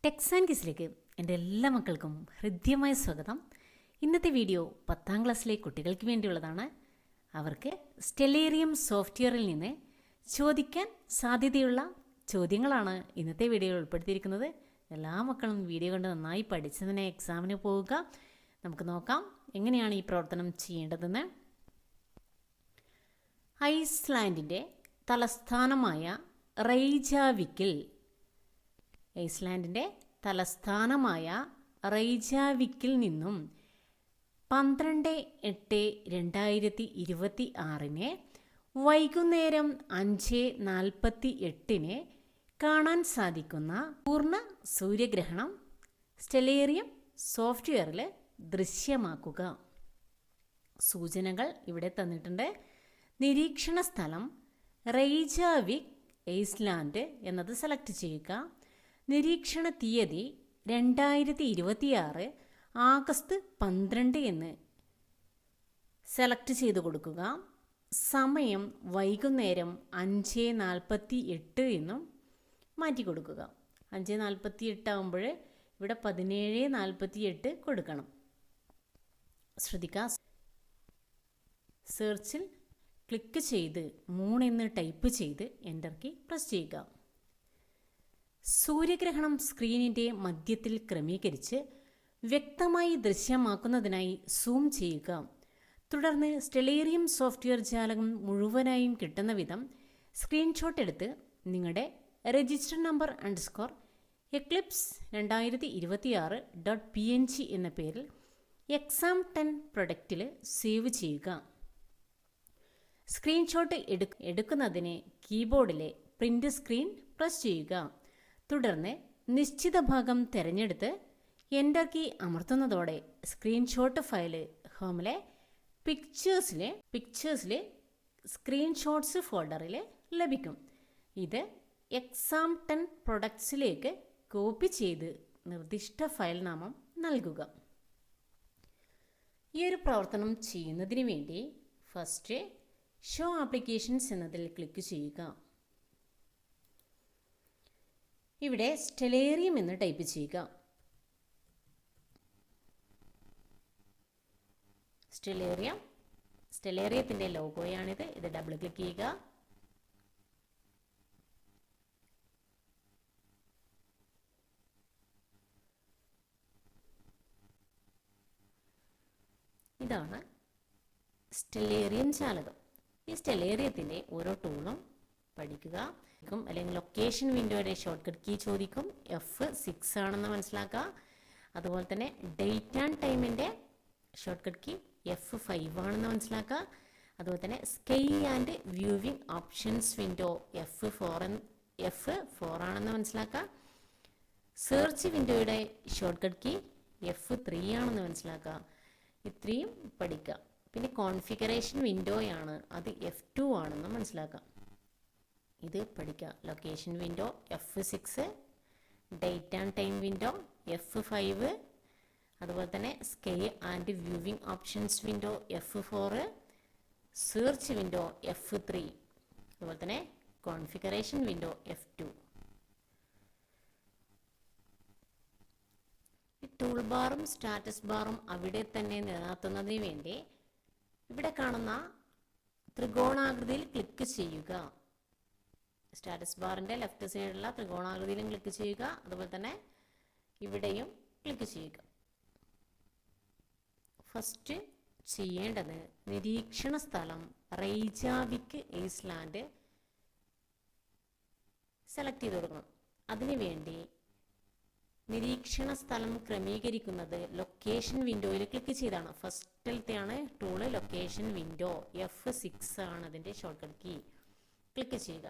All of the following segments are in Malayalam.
ടെക്സ് ആൻഡ് കിസിലേക്ക് എൻ്റെ എല്ലാ മക്കൾക്കും ഹൃദ്യമായ സ്വാഗതം. ഇന്നത്തെ വീഡിയോ 10ാം ക്ലാസ്സിലെ കുട്ടികൾക്ക് വേണ്ടിയുള്ളതാണ്. അവർക്ക് സ്റ്റെല്ലേറിയം സോഫ്റ്റ്വെയറിൽ നിന്ന് ചോദിക്കാൻ സാധ്യതയുള്ള ചോദ്യങ്ങളാണ് ഇന്നത്തെ വീഡിയോയിൽ ഉൾപ്പെടുത്തിയിരിക്കുന്നത്. എല്ലാ മക്കളും വീഡിയോ കണ്ട് നന്നായി പഠിച്ചതിന് എക്സാമിന് പോവുക. നമുക്ക് നോക്കാം എങ്ങനെയാണ് ഈ പ്രവർത്തനം ചെയ്യേണ്ടതെന്ന്. ഐസ്ലാൻഡിൻ്റെ തലസ്ഥാനമായ റെയ്ജാവിക്കിൽ ഐസ്ലാൻഡിൻ്റെ തലസ്ഥാനമായ റെയ്ജാവിക്കിൽ നിന്നും 12/8/2026 വൈകുന്നേരം 5:48 കാണാൻ സാധിക്കുന്ന പൂർണ്ണ സൂര്യഗ്രഹണം സ്റ്റെല്ലേറിയം സോഫ്റ്റ്വെയറിൽ ദൃശ്യമാക്കുക. സൂചനകൾ ഇവിടെ തന്നിട്ടുണ്ട്. നിരീക്ഷണ സ്ഥലം റെയ്ജാവിക് ഐസ്ലാൻഡ് എന്നത് സെലക്ട് ചെയ്യുക. നിരീക്ഷണ തീയതി 2026 ആഗസ്റ്റ് 12 എന്ന് സെലക്ട് ചെയ്ത് കൊടുക്കുക. സമയം വൈകുന്നേരം 5:48 എന്നും മാറ്റി കൊടുക്കുക. 5:48 ആകുമ്പോൾ ഇവിടെ 17:48 കൊടുക്കണം. ശ്രദ്ധിക്കുക. സെർച്ചിൽ ക്ലിക്ക് ചെയ്ത് 3 എന്ന് ടൈപ്പ് ചെയ്ത് എൻ്റർ കീ പ്രസ് ചെയ്യുക. സൂര്യഗ്രഹണം സ്ക്രീനിൻ്റെ മധ്യത്തിൽ ക്രമീകരിച്ച് വ്യക്തമായി ദൃശ്യമാക്കുന്നതിനായി സൂം ചെയ്യുക. തുടർന്ന് സ്റ്റെല്ലേറിയം സോഫ്റ്റ്വെയർ ജാലകം മുഴുവനായും കിട്ടുന്ന വിധം സ്ക്രീൻഷോട്ട് എടുത്ത് നിങ്ങളുടെ രജിസ്റ്റർ നമ്പർ _eclipse2026.png എന്ന പേരിൽ എക്സാം 10 പ്രൊഡക്റ്റിൽ സേവ് ചെയ്യുക. സ്ക്രീൻഷോട്ട് എടുക്കുന്നതിന് കീബോർഡിലെ പ്രിൻ്റ് സ്ക്രീൻ പ്രസ് ചെയ്യുക. തുടർന്ന് നിശ്ചിത ഭാഗം തിരഞ്ഞെടുത്ത് എൻ്റർ കീ അമർത്തുന്നതോടെ സ്ക്രീൻഷോട്ട് ഫയല് ഹോമിലെ പിക്ചേഴ്സിലെ സ്ക്രീൻഷോട്ട്സ് ഫോൾഡറിൽ ലഭിക്കും. ഇത് എക്സാം 10 പ്രൊഡക്ട്സിലേക്ക് കോപ്പി ചെയ്ത് നിർദ്ദിഷ്ട ഫയൽ നാമം നൽകുക. ഈ ഒരു പ്രവർത്തനം ചെയ്യുന്നതിന് വേണ്ടി ഫസ്റ്റ് ഷോ ആപ്ലിക്കേഷൻസ് എന്നതിൽ ക്ലിക്ക് ചെയ്യുക. ഇവിടെ സ്റ്റെല്ലേറിയം എന്ന് ടൈപ്പ് ചെയ്യുക. സ്റ്റെല്ലേറിയത്തിൻ്റെ ലോഗോയാണിത്. ഇത് ഡബിൾ ക്ലിക്ക് ചെയ്യുക. ഇതാണ് സ്റ്റെല്ലേറിയം ജാലകം. ഈ സ്റ്റെല്ലേറിയത്തിൻ്റെ ഓരോ ടൂളും പഠിക്കുക. അല്ലെങ്കിൽ ലൊക്കേഷൻ വിൻഡോയുടെ ഷോർട്ട് കട്ട് കീ ചോദിക്കും. F6 ആണെന്ന് മനസ്സിലാക്കുക. അതുപോലെ തന്നെ ഡേറ്റ് ആൻഡ് ടൈമിൻ്റെ ഷോർട്ട് കട്ട് കീ F5 ആണെന്ന് മനസ്സിലാക്കുക. അതുപോലെ തന്നെ scale and viewing options window F4 ആണെന്ന് മനസ്സിലാക്കുക. സെർച്ച് വിൻഡോയുടെ ഷോർട്ട് കട്ട് കീ F3 ആണെന്ന് മനസ്സിലാക്കുക. ഇത്രയും പഠിക്കുക. പിന്നെ കോൺഫിഗറേഷൻ വിൻഡോയാണ്, അത് F2 ആണെന്ന് മനസ്സിലാക്കാം. ഇത് പഠിക്കുക. Location window F6, date and time window F5, അതുപോലെ തന്നെ scale and viewing options window F4, search window F3, അതുപോലെ തന്നെ കോൺഫിഗറേഷൻ വിൻഡോ F2. ടൂൾ ബാറും സ്റ്റാറ്റസ് ബാറും അവിടെ തന്നെ നിലനിർത്തുന്നതിന് വേണ്ടി ഇവിടെ കാണുന്ന ത്രികോണാകൃതിയിൽ ക്ലിക്ക് ചെയ്യുക. സ്റ്റാറ്റസ് ബാറിൻ്റെ ലെഫ്റ്റ് സൈഡിലുള്ള ത്രികോണാകൃതിയിലും ക്ലിക്ക് ചെയ്യുക. അതുപോലെ തന്നെ ഇവിടെയും ക്ലിക്ക് ചെയ്യുക. ഫസ്റ്റ് ചെയ്യേണ്ടത് നിരീക്ഷണ സ്ഥലം റെയ്ജാവിക് ഐസ്ലാൻഡ് സെലക്ട് ചെയ്ത് കൊടുക്കണം. അതിനുവേണ്ടി നിരീക്ഷണ സ്ഥലം ക്രമീകരിക്കുന്നത് ലൊക്കേഷൻ വിൻഡോയിൽ ക്ലിക്ക് ചെയ്താണ്. ഫസ്റ്റിലത്തെയാണ് ടൂള് ലൊക്കേഷൻ വിൻഡോ. F6 ആണ് അതിൻ്റെ ഷോർട്ട് കട്ട് കീ. ക്ലിക്ക് ചെയ്യുക.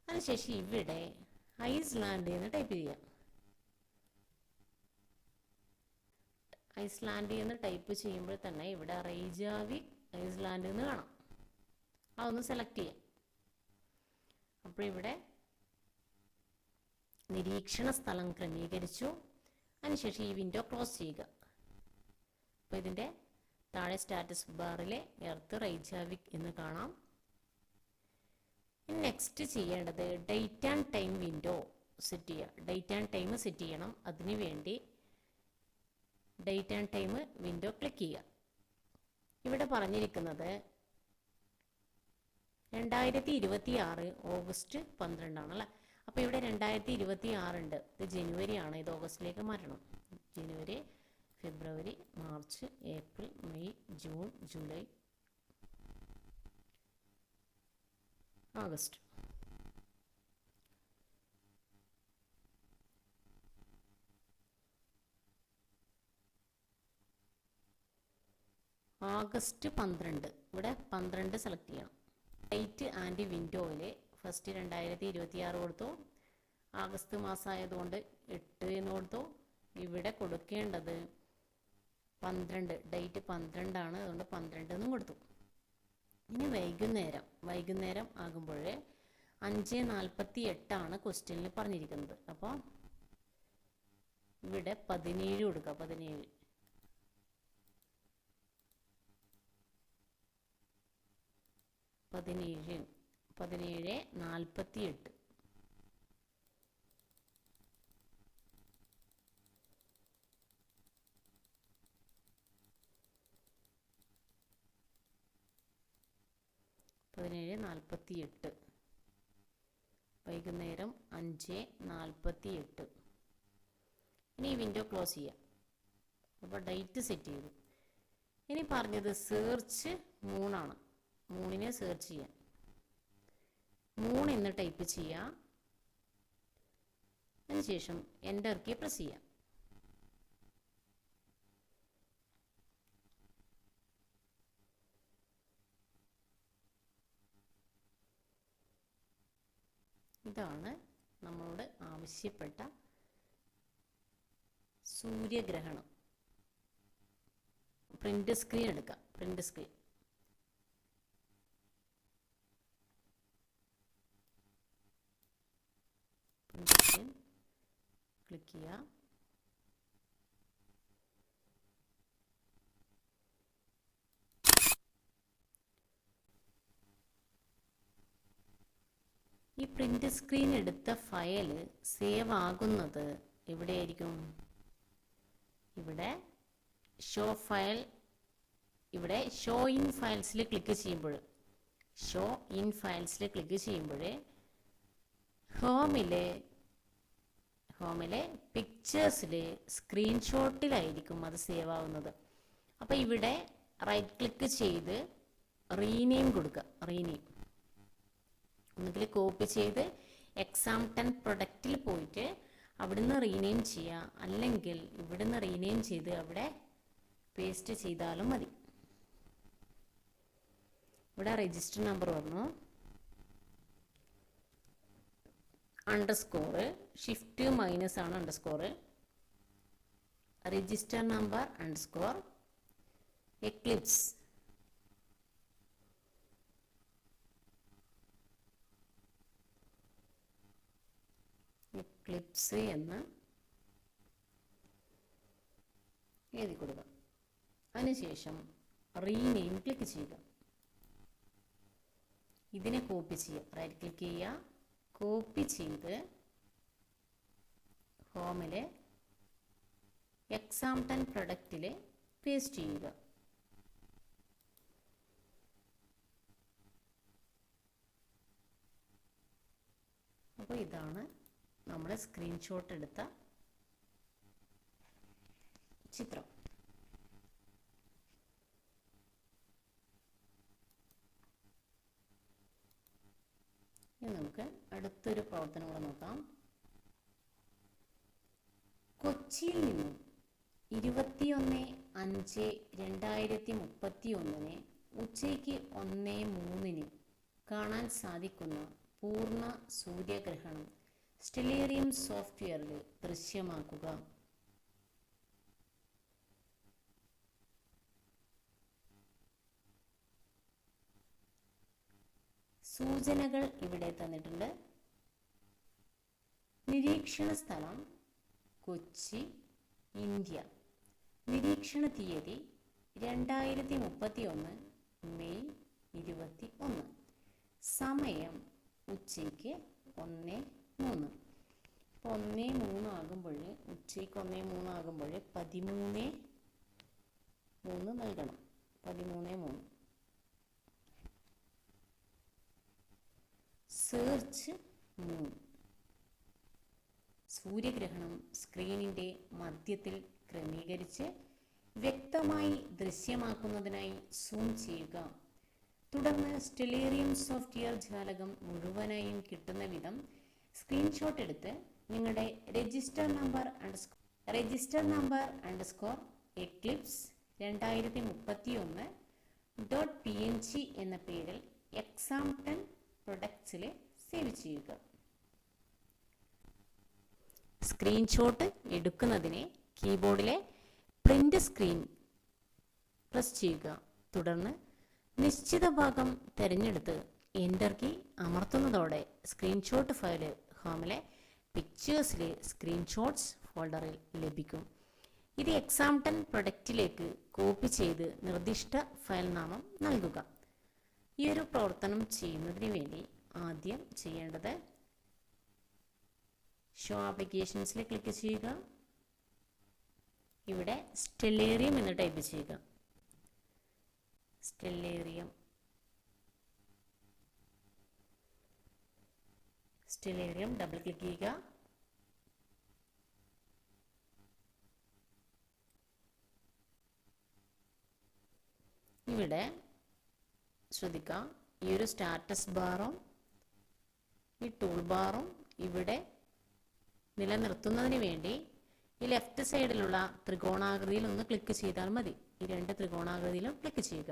അതിനുശേഷം ഇവിടെ ഐസ്ലാൻഡ് എന്ന് ടൈപ്പ് ചെയ്യാം. ഐസ്ലാൻഡ് എന്ന് ടൈപ്പ് ചെയ്യുമ്പോൾ തന്നെ ഇവിടെ റെയ്ജാവിക് ഐസ്ലാൻഡ് എന്ന് കാണാം. അതൊന്ന് സെലക്ട് ചെയ്യാം. അപ്പോൾ ഇവിടെ നിരീക്ഷണ സ്ഥലം ക്രമീകരിച്ചു. അതിനുശേഷം ഈ വിൻഡോ ക്ലോസ് ചെയ്യുക. അപ്പോൾ ഇതിൻ്റെ താഴെ സ്റ്റാറ്റസ് ബാറിലെ എർത്ത് റെയ്ജാവിക് എന്ന് കാണാം. നെക്സ്റ്റ് ചെയ്യേണ്ടത് date and time window set ചെയ്യുക, ഡേറ്റ് ആൻഡ് ടൈം സെറ്റ് ചെയ്യണം. അതിനു വേണ്ടി date and time window click ചെയ്യുക. ഇവിടെ പറഞ്ഞിരിക്കുന്നത് 2026 ഓഗസ്റ്റ് 12 ആണല്ലേ. അപ്പോൾ ഇവിടെ 2026 ഉണ്ട്. ഇത് ജനുവരി ആണ്, ഇത് ഓഗസ്റ്റിലേക്ക് മാറ്റണം. ജനുവരി, ഫെബ്രുവരി, March, April, May, June, July, August. August 12, ഇവിടെ 12 സെലക്ട് ചെയ്യണം. ഡേറ്റ് ആൻഡ് വിൻഡോയിൽ ഫസ്റ്റ് 2026 കൊടുത്തു. ആഗസ്റ്റ് മാസമായതുകൊണ്ട് 8 എന്ന് കൊടുത്തു. ഇവിടെ കൊടുക്കേണ്ടത് 12, ഡേറ്റ് 12 ആണ്, അതുകൊണ്ട് 12 എന്നും കൊടുത്തു. ഇനി വൈകുന്നേരം ആകുമ്പോൾ 5:48 ആണ് ക്വസ്റ്റ്യനിൽ പറഞ്ഞിരിക്കുന്നത്. അപ്പോൾ ഇവിടെ 17 കൊടുക്കുക. 17:48. വൈകുന്നേരം 5:48. ഇനി വിൻഡോ ക്ലോസ് ചെയ്യാം. അപ്പോൾ ഡേറ്റ് സെറ്റ് ചെയ്തു. ഇനി പറഞ്ഞത് സെർച്ച് 3 ആണ്. 3നെ സെർച്ച് ചെയ്യാം. 3 എന്ന് ടൈപ്പ് ചെയ്യാം. അതിനുശേഷം എൻ്റർ കീ പ്രസ് ചെയ്യാം. ഇതാണ് നമ്മളോട് ആവശ്യപ്പെട്ട സൂര്യഗ്രഹണം. പ്രിന്റ് സ്ക്രീൻ എടുക്കാം. പ്രിന്റ് സ്ക്രീൻ ക്ലിക്ക് ചെയ്യുക. ഈ പ്രിന്റ് സ്ക്രീൻ എടുത്ത ഫയൽ സേവ് ആകുന്നത് എവിടെയായിരിക്കും? ഇവിടെ ഷോ ഫയൽ, ഇവിടെ ഷോ ഇൻ ഫയൽസിൽ ക്ലിക്ക് ചെയ്യുമ്പോൾ ഹോമിലെ പിക്ചേഴ്സിൽ സ്ക്രീൻഷോട്ടിലായിരിക്കും അത് സേവ് ആവുന്നത്. അപ്പോൾ ഇവിടെ റൈറ്റ് ക്ലിക്ക് ചെയ്ത് റീനെയിം കൊടുക്കുക. ഒന്നുകിൽ കോപ്പി ചെയ്ത് exam10 പ്രൊഡക്റ്റിൽ പോയിട്ട് അവിടുന്ന് റീനെയിം ചെയ്യുക, അല്ലെങ്കിൽ ഇവിടുന്ന് റീനെയിം ചെയ്ത് അവിടെ പേസ്റ്റ് ചെയ്താലും മതി. ഇവിടെ രജിസ്റ്റർ നമ്പർ വന്നു, അണ്ടർസ്കോർ, ഷിഫ്റ്റ് മൈനസ് ആണ് underscore, register number underscore Eclipse എന്ന് എഴുതി കൊടുക്കുക. അതിനുശേഷം റീനെയിം ക്ലിക്ക് ചെയ്യുക. ഇതിനെ കോപ്പി ചെയ്യുക. റൈറ്റ് ക്ലിക്ക് ചെയ്യുക, കോപ്പി ചെയ്ത് ഹോമിലെ exam10 പ്രൊഡക്റ്റിൽ പേസ്റ്റ് ചെയ്യുക. അപ്പോൾ ഇതാണ് നമ്മൾ സ്ക്രീൻഷോട്ട് എടുത്ത ചിത്രം. ഇനി നമുക്ക് അടുത്തൊരു പ്രവർത്തനം കൂടെ നോക്കാം. കൊച്ചിയിൽ നിന്നും 21/5/2031 ഉച്ചയ്ക്ക് 1:03 കാണാൻ സാധിക്കുന്ന പൂർണ്ണ സൂര്യഗ്രഹണം സ്റ്റെല്ലേറിയം സോഫ്റ്റ്വെയറിൽ ദൃശ്യമാക്കുക. സൂചനകൾ ഇവിടെ തന്നിട്ടുണ്ട്. നിരീക്ഷണ സ്ഥലം കൊച്ചി, ഇന്ത്യ. നിരീക്ഷണ തീയതി 2031 മെയ് 21. സമയം ഉച്ചയ്ക്ക് 1:03. 1:03 ആകുമ്പോൾ ഉച്ചയ്ക്ക് 1:03 ആകുമ്പോൾ 13:03 നൽകണം. 13:03. Search moon. സൂര്യഗ്രഹണം സ്ക്രീനിൻ്റെ മധ്യത്തിൽ ക്രമീകരിച്ച് വ്യക്തമായി ദൃശ്യമാക്കുന്നതിനായി സൂം ചെയ്യുക. തുടർന്ന് സ്റ്റെല്ലേറിയം സോഫ്റ്റ്വെയർ ജാലകം മുഴുവനായും കിട്ടുന്ന വിധം സ്ക്രീൻഷോട്ട് എടുത്ത് നിങ്ങളുടെ രജിസ്റ്റർ നമ്പർ _ എക്ലിപ്സ് 2031.png എന്ന പേരിൽ എക്സാംപ്ടൺ പ്രൊഡക്ട്സിൽ സേവ് ചെയ്യുക. സ്ക്രീൻഷോട്ട് എടുക്കുന്നതിന് കീബോർഡിലെ പ്രിന്റ് സ്ക്രീൻ പ്രസ് ചെയ്യുക. തുടർന്ന് നിശ്ചിത ഭാഗം തിരഞ്ഞെടുത്ത് എൻ്റർ കീ അമർത്തുന്നതോടെ സ്ക്രീൻഷോട്ട് ഫയൽ ഹോമിലെ പിക്ചേഴ്സിലെ സ്ക്രീൻഷോട്ട്സ് ഫോൾഡറിൽ ലഭിക്കും. ഇത് എക്സാംപ്ടൺ പ്രൊഡക്റ്റിലേക്ക് കോപ്പി ചെയ്ത് നിർദ്ദിഷ്ട ഫയൽ നാമം നൽകുക. ഈ ഒരു പ്രവർത്തനം ചെയ്യുന്നതിന് വേണ്ടി ആദ്യം ചെയ്യേണ്ടത് ഷോ ആപ്ലിക്കേഷൻസിൽ ക്ലിക്ക് ചെയ്യുക. ഇവിടെ സ്റ്റെല്ലേറിയം എന്ന് ടൈപ്പ് ചെയ്യുക. സ്റ്റെല്ലേറിയം ഡബിൾ ക്ലിക്ക് ചെയ്യുക. ഇവിടെ ശ്രദ്ധിക്കുക, ഈ ഒരു സ്റ്റാറ്റസ് ബാറും ഈ ടൂൾ ബാറും ഇവിടെ നിലനിർത്തുന്നതിന് വേണ്ടി ഈ ലെഫ്റ്റ് സൈഡിലുള്ള ത്രികോണാകൃതിയിൽ ഒന്ന് ക്ലിക്ക് ചെയ്താൽ മതി. ഈ 2 ത്രികോണാകൃതിയിലും ക്ലിക്ക് ചെയ്യുക.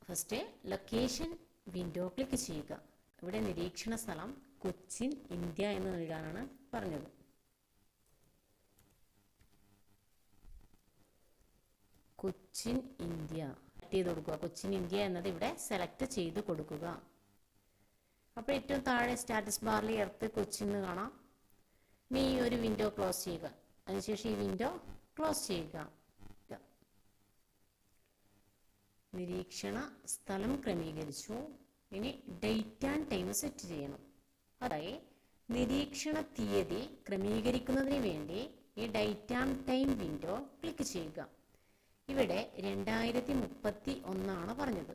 ഫസ്റ്റ് ലൊക്കേഷൻ വിൻഡോ ക്ലിക്ക് ചെയ്യുക. ഇവിടെ നിരീക്ഷണ സ്ഥലം കൊച്ചിൻ, ഇന്ത്യ എന്ന് നൽകാനാണ് പറഞ്ഞത്. കൊച്ചിൻ ഇന്ത്യ ചെയ്ത് കൊടുക്കുക. കൊച്ചിൻ ഇന്ത്യ എന്നത് ഇവിടെ സെലക്ട് ചെയ്ത് കൊടുക്കുക. അപ്പോൾ ഏറ്റവും താഴെ സ്റ്റാറ്റസ് ബാറിൽ എർത്ത് കൊച്ചിൻ എന്ന് കാണാം. ഇനി ഈ ഒരു വിൻഡോ ക്ലോസ് ചെയ്യുക. അതിനുശേഷം ഈ വിൻഡോ ക്ലോസ് ചെയ്യുക. നിരീക്ഷണ സ്ഥലം ക്രമീകരിച്ചു. ഇനി ഡേറ്റ് ആൻഡ് ടൈം സെറ്റ് ചെയ്യണം. അതായത് നിരീക്ഷണ തീയതി ക്രമീകരിക്കുന്നതിന് വേണ്ടി ഈ date and time window click ചെയ്യുക. ഇവിടെ 2031 പറഞ്ഞത്.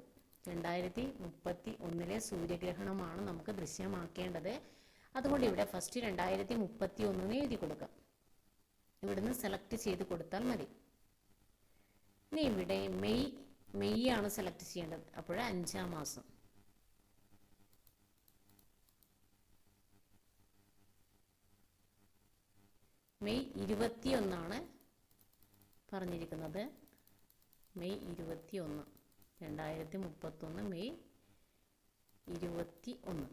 2031 സൂര്യഗ്രഹണമാണ് നമുക്ക് ദൃശ്യമാക്കേണ്ടത്. അതുകൊണ്ട് ഇവിടെ ഫസ്റ്റ് 2031 എഴുതി കൊടുക്കാം. ഇവിടുന്ന് സെലക്ട് ചെയ്ത് കൊടുത്താൽ മതി. ഇനി ഇവിടെ മെയ് ആണ് സെലക്ട് ചെയ്യേണ്ടത്. അപ്പോൾ 5-ാം മാസം. മെയ് 21 പറഞ്ഞിരിക്കുന്നത്. May 21, 2031 May 21.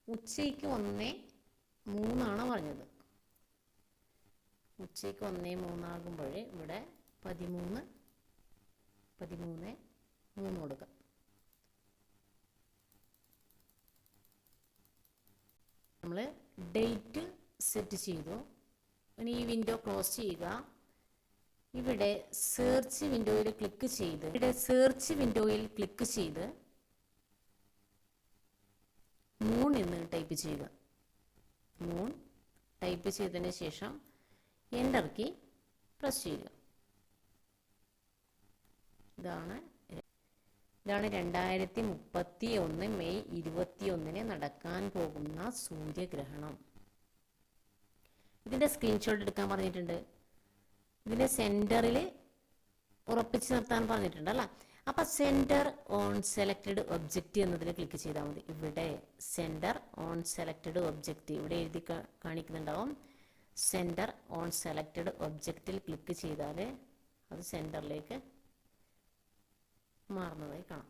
ഉച്ചയ്ക്ക് 1:03 പറഞ്ഞത്. ഉച്ചയ്ക്ക് 1:03 ആകുമ്പോൾ ഇവിടെ 13:03 കൊടുക്കാം. നമ്മൾ ഡേറ്റ് സെറ്റ് ചെയ്തു. ഇനി ഈ വിൻഡോ ക്ലോസ് ചെയ്യുക. ഇവിടെ സെർച്ച് വിൻഡോയിൽ ക്ലിക്ക് ചെയ്ത് മൂൺ എന്ന് ടൈപ്പ് ചെയ്യുക. മൂൺ ടൈപ്പ് ചെയ്തതിന് ശേഷം എൻ്റർ കീ പ്രസ് ചെയ്യുക. ഇതാണ് 2031 മെയ് 21 നടക്കാൻ പോകുന്ന സൂര്യഗ്രഹണം. ഇതിൻ്റെ സ്ക്രീൻഷോട്ട് എടുക്കാൻ പറഞ്ഞിട്ടുണ്ട്. ഇതിൻ്റെ സെൻറ്ററിൽ ഉറപ്പിച്ച് നിർത്താൻ പറഞ്ഞിട്ടുണ്ട് അല്ലേ. അപ്പോൾ സെൻറ്റർ ഓൺ സെലക്റ്റഡ് ഒബ്ജക്റ്റ് എന്നതിൽ ക്ലിക്ക് ചെയ്താൽ മതി. ഇവിടെ സെൻറ്റർ ഓൺ സെലക്റ്റഡ് ഒബ്ജക്റ്റ് ഇവിടെ എഴുതി കാണിക്കുന്നുണ്ടാവും. സെൻറ്റർ ഓൺ സെലക്റ്റഡ് ഒബ്ജക്റ്റിൽ ക്ലിക്ക് ചെയ്താൽ അത് സെൻറ്ററിലേക്ക് മാറുന്നതായി കാണാം.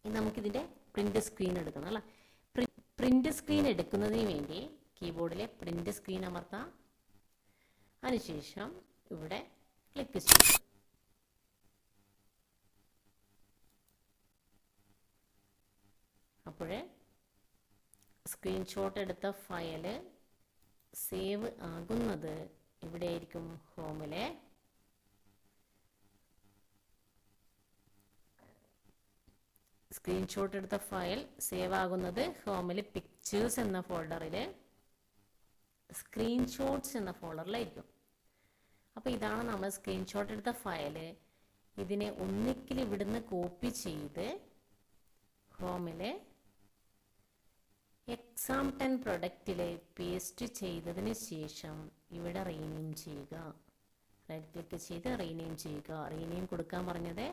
ഇനി നമുക്കിതിൻ്റെ പ്രിൻ്റ് സ്ക്രീൻ എടുക്കണം അല്ലേ. പ്രിൻ്റ് സ്ക്രീൻ എടുക്കുന്നതിന് വേണ്ടി കീബോർഡിലെ പ്രിൻ്റ് സ്ക്രീൻ അമർത്താം. അതിനുശേഷം ഇവിടെ ക്ലിക്ക് ചെയ്യുക. അപ്പോൾ സ്ക്രീൻഷോട്ട് എടുത്ത ഫയൽ സേവ് ആകുന്നത് ഇവിടെ ആയിരിക്കും. ഹോമിലെ സ്ക്രീൻഷോട്ട് എടുത്ത ഫയൽ സേവ് ആകുന്നത് ഹോമിൽ പിക്ചേഴ്സ് എന്ന ഫോൾഡറിൽ സ്ക്രീൻഷോട്ട്സ് എന്ന ഫോൾഡറിലായിരിക്കും. അപ്പോൾ ഇതാണ് നമ്മൾ സ്ക്രീൻഷോട്ട് എടുത്ത ഫയൽ. ഇതിനെ ഒന്നിക്കിൽ ഇവിടുന്ന് കോപ്പി ചെയ്ത് ഹോമിൽ exam10 പ്രൊഡക്റ്റിൽ പേസ്റ്റ് ചെയ്തതിന് ശേഷം ഇവിടെ റീനെയിം ചെയ്യുക. റൈറ്റ് ക്ലിക്ക് ചെയ്ത് റീനെയിം ചെയ്യുക. റീനെയിം കൊടുക്കാൻ പറഞ്ഞത്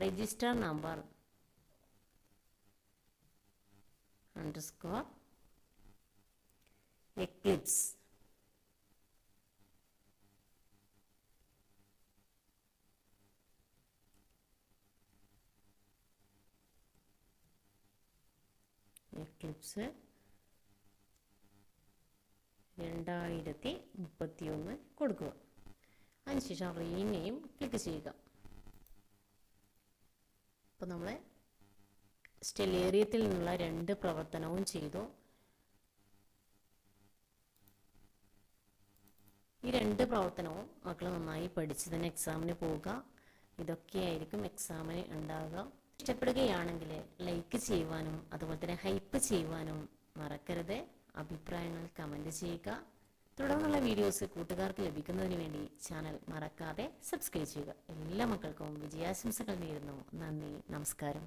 രജിസ്റ്റർ നമ്പർ _ Eclipse. എക്ലിപ്സ് 2031 കൊടുക്കുക. അതിനുശേഷം റീനെയിം ക്ലിക്ക് ചെയ്യുക. അപ്പോൾ നമ്മൾ സ്റ്റെല്ലേറിയത്തിൽ നിന്നുള്ള 2 പ്രവർത്തനവും ചെയ്തു. ഈ 2 പ്രവർത്തനവും മക്കൾ നന്നായി പഠിച്ച് തന്നെ എക്സാമിന് പോവുക. ഇതൊക്കെയായിരിക്കും എക്സാമിന് ഉണ്ടാവുക. ഇഷ്ടപ്പെടുകയാണെങ്കിൽ ലൈക്ക് ചെയ്യുവാനും അതുപോലെ തന്നെ ഹൈപ്പ് ചെയ്യുവാനും മറക്കരുത്. അഭിപ്രായങ്ങൾ കമൻറ്റ് ചെയ്യുക. തുടർന്നുള്ള വീഡിയോസ് കൂട്ടുകാർക്ക് ലഭിക്കുന്നതിന് വേണ്ടി ചാനൽ മറക്കാതെ സബ്സ്ക്രൈബ് ചെയ്യുക. എല്ലാ മക്കൾക്കും വിജയാശംസകൾ നേരുന്നു. നന്ദി, നമസ്കാരം.